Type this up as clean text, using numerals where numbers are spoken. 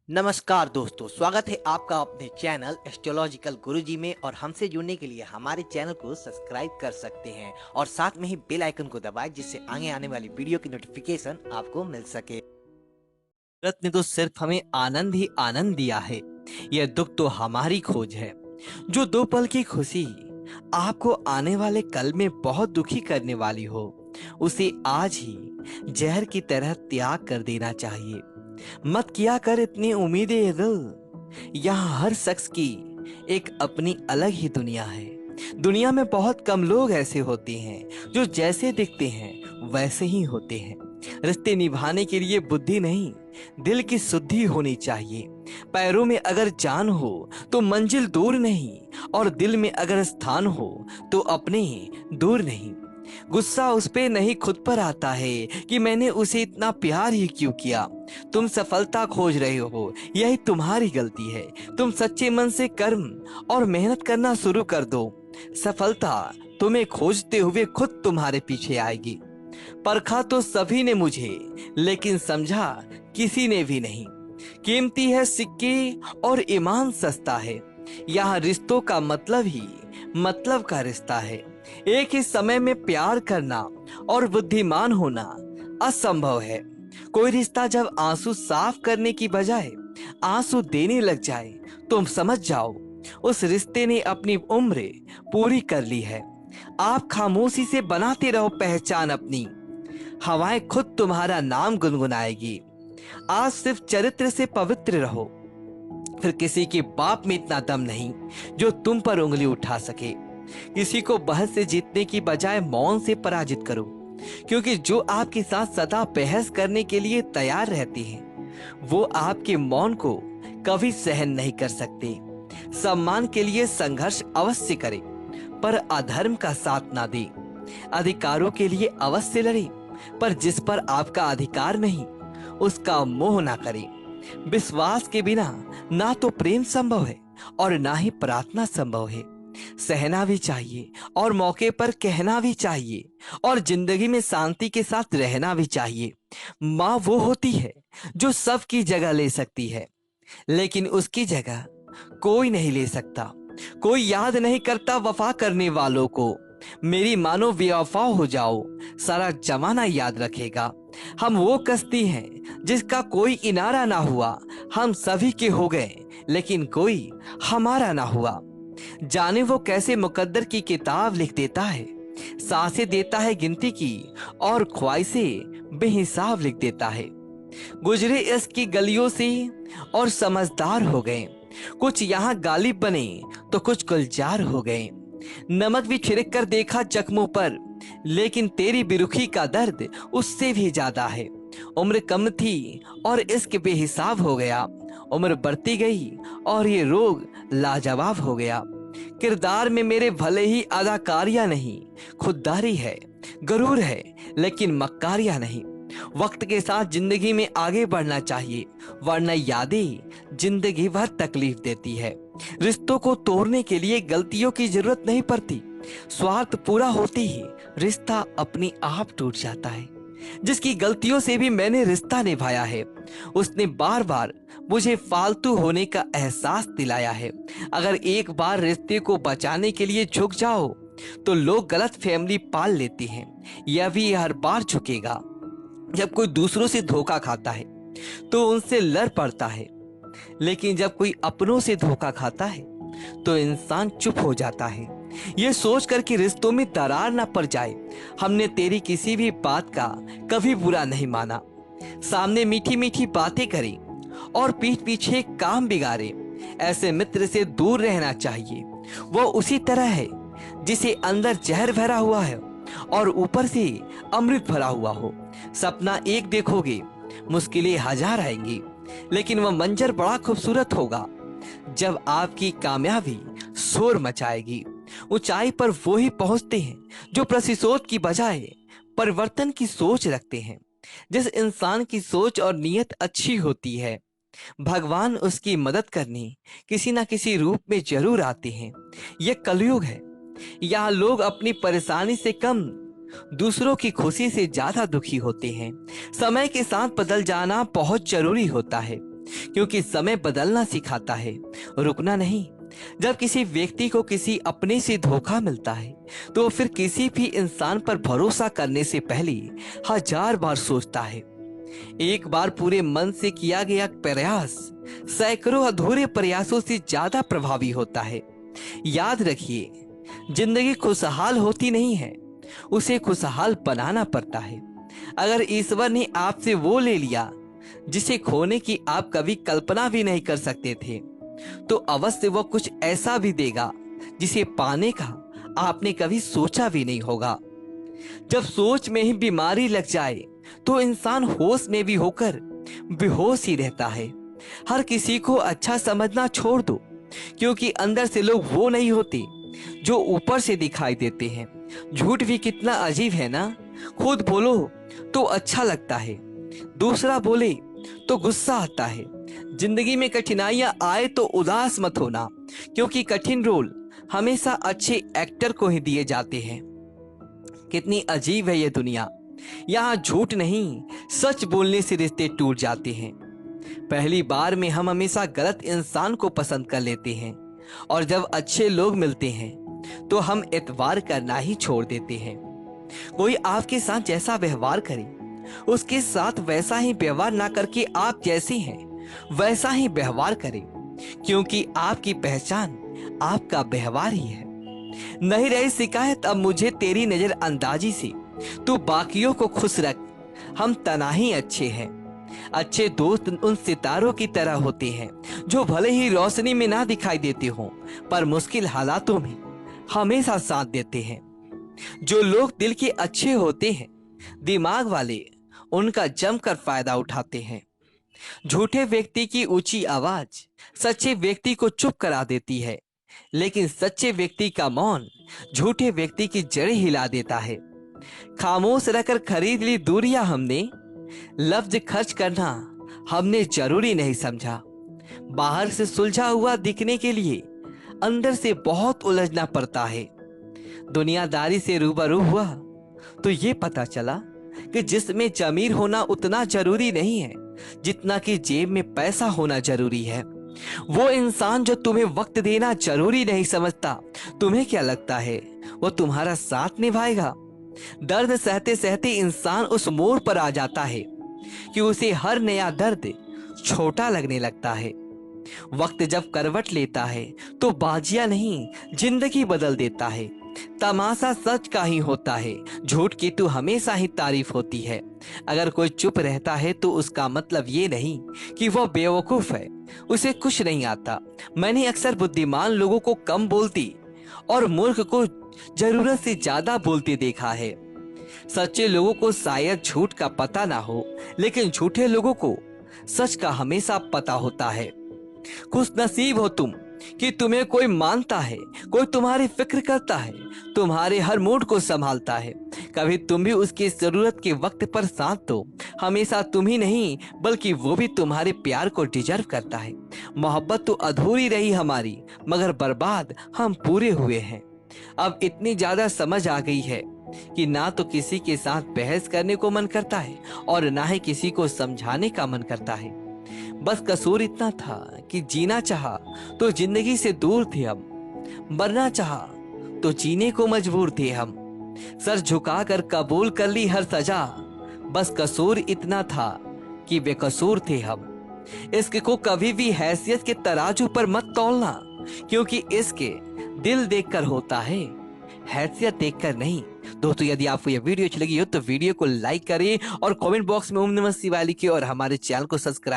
नमस्कार दोस्तों, स्वागत है आपका अपने चैनल एस्ट्रोलॉजिकल गुरुजी में। और हमसे जुड़ने के लिए हमारे चैनल को सब्सक्राइब कर सकते हैं और साथ में ही बेल आइकन को दबाएं, जिससे आगे आने वाली वीडियो की नोटिफिकेशन आपको मिल सके। कुदरत ने तो सिर्फ हमें आनंद ही आनंद दिया है, यह दुख तो हमारी खोज है। जो दो पल की खुशी आपको आने वाले कल में बहुत दुखी करने वाली हो, उसे आज ही जहर की तरह त्याग कर देना चाहिए। मत किया कर इतनी उम्मीदें ये दिल, यहाँ हर शख्स की एक अपनी अलग ही दुनिया है। दुनिया में बहुत कम लोग ऐसे होते हैं जो जैसे दिखते हैं वैसे ही होते हैं। रिश्ते निभाने के लिए बुद्धि नहीं, दिल की शुद्धि होनी चाहिए। पैरों में अगर जान हो तो मंजिल दूर नहीं, और दिल में अगर स्थान हो तो अपने दूर नहीं। गुस्सा उस पे नहीं खुद पर आता है कि मैंने उसे इतना प्यार ही क्यों किया। तुम सफलता खोज रहे हो, यही तुम्हारी गलती है। तुम सच्चे मन से कर्म और मेहनत करना शुरू कर दो, सफलता तुम्हें खोजते हुए खुद तुम्हारे पीछे आएगी। परखा तो सभी ने मुझे, लेकिन समझा किसी ने भी नहीं। कीमती है सिक्के और ईमान सस्ता है, यहाँ रिश्तों का मतलब ही मतलब का रिश्ता है। एक ही समय में प्यार करना और बुद्धिमान होना असंभव है। कोई रिश्ता जब आंसू साफ करने की बजाय आंसू देने लग जाए, तुम समझ जाओ उस रिश्ते ने अपनी उम्र पूरी कर ली है। आप खामोशी से बनाते रहो पहचान अपनी, हवाएं खुद तुम्हारा नाम गुनगुनाएगी। आज सिर्फ चरित्र से पवित्र रहो, फिर किसी के बाप में इतना दम नहीं जो तुम पर उंगली उठा सके। किसी को बहस से जीतने की बजाय मौन से पराजित करो, क्योंकि जो आपके साथ सदा बहस करने के लिए तैयार रहते हैं वो आपके मौन को कभी सहन नहीं कर सकते। सम्मान के लिए संघर्ष अवश्य करें, पर अधर्म का साथ ना दे। अधिकारों के लिए अवश्य लड़े, पर जिस पर आपका अधिकार नहीं उसका मोह ना करें। विश्वास के बिना ना तो प्रेम संभव है और ना ही प्रार्थना संभव है। सहना भी चाहिए और मौके पर कहना भी चाहिए, और जिंदगी में शांति के साथ रहना भी चाहिए। माँ वो होती है जो सबकी जगह ले सकती है, लेकिन उसकी जगह कोई नहीं ले सकता। कोई याद नहीं करता वफा करने वालों को। मेरी मानो बेवफा हो जाओ, सारा जमाना याद रखेगा। हम वो कश्ती हैं जिसका कोई किनारा ना हुआ। हम सभी के हो गए लेकिन कोई हमारा ना हुआ। जाने वो कैसे मुकद्दर की किताब लिख देता है, सांसें देता है गिनती की और ख्वाहिशें बेहिसाब लिख देता है। गुजरे इसकी गलियों से और समझदार हो गए। कुछ यहाँ गालिब बने तो कुछ गुलजार हो गए। नमक भी छिड़क कर देखा जख्मों पर, लेकिन तेरी बिरुखी का दर्द उससे भी ज्यादा है। उम्र कम थी और इश्क बेहिसाब हो गया। उम्र बढ़ती गई और ये रोग लाजवाब हो गया। किरदार में मेरे भले ही अदाकारियां नहीं, खुददारी है, गरूर है, लेकिन मक्कारियां नहीं। वक्त के साथ जिंदगी में आगे बढ़ना चाहिए, वरना यादें जिंदगी भर तकलीफ देती है। रिश्तों को तोड़ने के लिए गलतियों की जरूरत नहीं पड़ती, स्वार्थ पूरा होते ही रिश्ता अपने आप टूट जाता है। जिसकी गलतियों से भी मैंने रिश्ता निभाया है, उसने बार बार मुझे फालतू होने का एहसास दिलाया है। अगर एक बार रिश्ते को बचाने के लिए झुक जाओ तो लोग गलत फैमिली पाल लेते हैं। यह भी हर बार झुकेगा। जब कोई दूसरों से धोखा खाता है तो उनसे लड़ पड़ता है, लेकिन जब कोई अपनों से धोखा खाता है तो इंसान चुप हो जाता है, ये सोचकर कि रिश्तों में दरार ना पड़ जाए। हमने तेरी किसी भी बात का कभी बुरा नहीं माना। सामने मीठी मीठी बातें करें और पीठ पीछे काम बिगाड़े, ऐसे मित्र से दूर रहना चाहिए। वो उसी तरह है जिसे अंदर जहर भरा हुआ है और ऊपर से अमृत भरा हुआ हो। सपना एक देखोगे, मुश्किलें हजार आएंगी, लेकिन वह मंजर बड़ा खूबसूरत होगा जब आपकी कामयाबी शोर मचाएगी। ऊंचाई पर वो ही पहुंचते हैं जो प्रतिशोध की बजाय परिवर्तन की सोच रखते हैं। जिस इंसान की सोच और नीयत अच्छी होती है, भगवान उसकी मदद करने किसी ना किसी रूप में जरूर आते हैं। यह कलयुग है, यहाँ लोग अपनी परेशानी से कम दूसरों की खुशी से ज्यादा दुखी होते हैं। समय के साथ बदल जाना बहुत जरूरी होता है। क्योंकि समय बदलना सिखाता है, रुकना नहीं। जब किसी व्यक्ति को किसी अपने से धोखा मिलता है तो वो फिर किसी भी इंसान पर भरोसा करने से पहले 1000 बार सोचता है। एक बार पूरे मन से किया गया प्रयास सैकड़ों अधूरे प्रयासों से ज्यादा प्रभावी होता है। याद रखिए, जिंदगी खुशहाल होती नहीं है, उसे खुशहाल बनाना पड़ता है। अगर ईश्वर ने आपसे वो ले लिया जिसे खोने की आप कभी कल्पना भी नहीं कर सकते थे, तो अवश्य वो कुछ ऐसा भी देगा जिसे पाने का आपने कभी सोचा भी नहीं होगा। जब सोच में ही बीमारी लग जाए तो इंसान होश में भी होकर बेहोश ही रहता है। हर किसी को अच्छा समझना छोड़ दो, क्योंकि अंदर से लोग वो नहीं होते जो ऊपर से दिखाई देते हैं। झूठ भी कितना अजीब है ना। खुद बोलो तो अच्छा लगता है, दूसरा बोले तो गुस्सा आता है। जिंदगी में कठिनाइयां आए तो उदास मत होना, क्योंकि कठिन रोल हमेशा अच्छे एक्टर को ही दिए जाते हैं। कितनी अजीब है ये दुनिया। यहाँ झूठ नहीं, सच बोलने से रिश्ते टूट जाते हैं। पहली बार में हम हमेशा गलत इंसान को पसंद कर लेते हैं, और जब अच्छे लोग मिलते हैं तो हम एतबार करना ही छोड़ देते हैं। कोई आपके साथ जैसा व्यवहार करे, उसके साथ वैसा ही व्यवहार ना करके आप जैसे हैं वैसा ही व्यवहार करें, क्योंकि आपकी पहचान आपका व्यवहार ही है। नहीं रही शिकायत अब मुझे तेरी नजर अंदाजी से, तू बाकियों को खुश रख, हम तना ही अच्छे हैं। अच्छे दोस्त उन सितारों की तरह होते हैं जो भले ही रोशनी में ना दिखाई देते हों, पर मुश्किल हालातों में हमेशा साथ देते हैं। जो लोग दिल के अच्छे होते हैं, दिमाग वाले उनका जमकर फायदा उठाते हैं। झूठे व्यक्ति की ऊंची आवाज सच्चे व्यक्ति को चुप करा देती है, लेकिन सच्चे व्यक्ति का मौन झूठे व्यक्ति की जड़ें हिला देता है। खामोश रहकर खरीद ली दूरियां हमने, लफ्ज खर्च करना हमने जरूरी नहीं समझा। बाहर से सुलझा हुआ दिखने के लिए अंदर से बहुत उलझना पड़ता है। दुनियादारी से रूबरू हुआ तो ये पता चला कि जिसमें जमीर होना उतना जरूरी नहीं है जितना कि जेब में पैसा होना जरूरी है। वो इंसान जो तुम्हें वक्त देना जरूरी नहीं समझता, तुम्हें क्या लगता है वो तुम्हारा साथ निभाएगा? दर्द सहते सहते इंसान उस मोड़ पर आ जाता है कि उसे हर नया दर्द छोटा लगने लगता है। वक्त जब करवट लेता है तो बाजियां नहीं, जिंदगी बदल देता है। तमाशा सच का ही होता है, झूठ की तो हमेशा ही तारीफ होती है। अगर कोई चुप रहता है तो उसका मतलब ये नहीं कि वह बेवकूफ है, उसे कुछ नहीं आता। मैंने अक्सर बुद्धिमान लोगों को कम बोलती और मूर्ख को जरूरत से ज्यादा बोलते देखा है। सच्चे लोगों को शायद झूठ का पता ना हो, लेकिन झूठे लोगों को सच का हमेशा पता होता है। खुश नसीब हो तुम कि तुम्हें कोई मानता है, कोई तुम्हारी फिक्र करता है, तुम्हारे हर मूड को संभालता है। कभी तुम भी उसकी जरूरत के वक्त पर साथ दो। हमेशा तुम ही नहीं बल्कि वो भी तुम्हारे प्यार को डिजर्व करता है। मोहब्बत तो अधूरी रही हमारी, मगर बर्बाद हम पूरे हुए हैं। अब इतनी ज्यादा समझ आ गई है कि ना तो किसी के साथ बहस करने को मन करता है और ना ही किसी को समझाने का मन करता है। बस कसूर इतना था कि जीना चाहा तो जिंदगी से दूर थे हम, मरना चाहा तो जीने को मजबूर थे हम। सर झुकाकर कबूल कर ली हर सजा, बस कसूर इतना था कि बेकसूर थे हम। इश्क को कभी भी हैसियत के तराजू पर मत तौलना, क्योंकि इसके दिल देखकर होता है, हैसियत देखकर नहीं। दोस्तों, यदि आपको यह वीडियो अच्छी लगी हो तो वीडियो को लाइक करें और कमेंट बॉक्स में ओम नमः शिवाय लिखें और हमारे चैनल को सब्सक्राइब